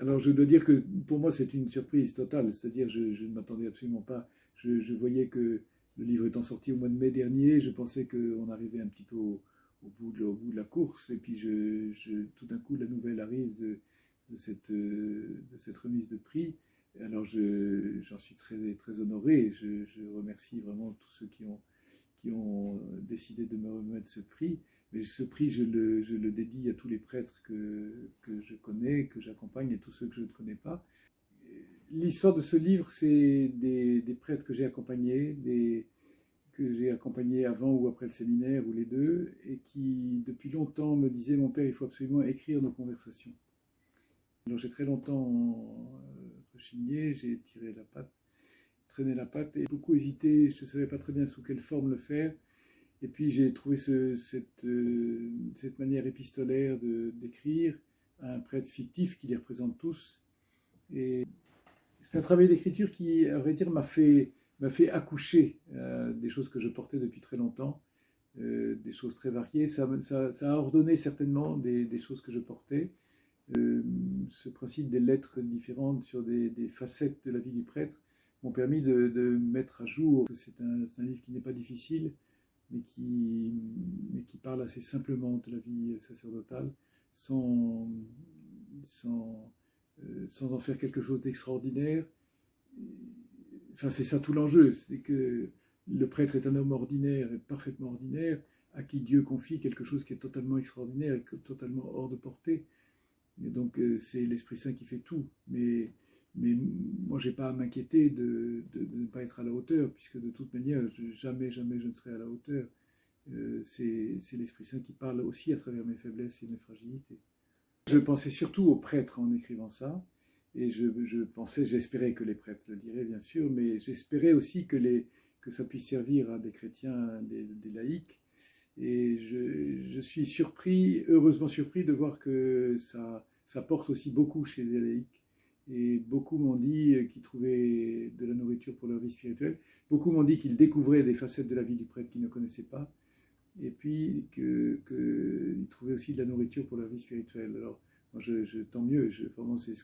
Alors je dois dire que pour moi c'est une surprise totale, c'est-à-dire je ne m'attendais absolument pas. Je voyais que le livre étant sorti au mois de mai dernier, je pensais qu'on arrivait un petit peu au bout de la course, et puis tout d'un coup la nouvelle arrive de cette remise de prix. Alors j'en suis très, très honoré, je remercie vraiment tous ceux qui ont décidé de me remettre ce prix. Mais ce prix, je le dédie à tous les prêtres que je connais, que j'accompagne, et tous ceux que je ne connais pas. L'histoire de ce livre, c'est des prêtres que j'ai accompagnés, que j'ai accompagnés avant ou après le séminaire, ou les deux, et qui, depuis longtemps, me disaient, mon père, il faut absolument écrire nos conversations. Alors j'ai très longtemps rechigné, j'ai tiré la patte, traîné la patte, et beaucoup hésité, je ne savais pas très bien sous quelle forme le faire. Et puis j'ai trouvé cette manière épistolaire d'écrire à un prêtre fictif qui les représente tous. Et c'est un travail d'écriture qui, à vrai dire, m'a fait accoucher des choses que je portais depuis très longtemps, des choses très variées. Ça a ordonné certainement des choses que je portais. Ce principe des lettres différentes sur des facettes de la vie du prêtre m'ont permis de mettre à jour. C'est un livre qui n'est pas difficile, mais qui parle assez simplement de la vie sacerdotale, sans, sans en faire quelque chose d'extraordinaire. Enfin, c'est ça tout l'enjeu, c'est que le prêtre est un homme ordinaire, parfaitement ordinaire, à qui Dieu confie quelque chose qui est totalement extraordinaire et totalement hors de portée. Et donc, c'est l'Esprit Saint qui fait tout. Mais moi, je n'ai pas à m'inquiéter de ne pas être à la hauteur, puisque de toute manière, jamais je ne serai à la hauteur. C'est l'Esprit Saint qui parle aussi à travers mes faiblesses et mes fragilités. Je pensais surtout aux prêtres en écrivant ça, et j'espérais que les prêtres le liraient, bien sûr, mais j'espérais aussi que ça puisse servir à des chrétiens, des laïcs. Et je suis heureusement surpris de voir que ça porte aussi beaucoup chez les laïcs. Et beaucoup m'ont dit qu'ils trouvaient de la nourriture pour leur vie spirituelle. Beaucoup m'ont dit qu'ils découvraient des facettes de la vie du prêtre qu'ils ne connaissaient pas. Et puis qu'ils trouvaient aussi de la nourriture pour leur vie spirituelle. Alors, moi, tant mieux. Vraiment, c'est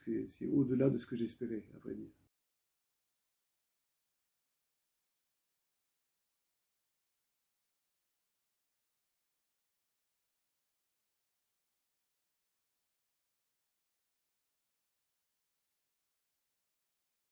au-delà de ce que j'espérais, à vrai dire.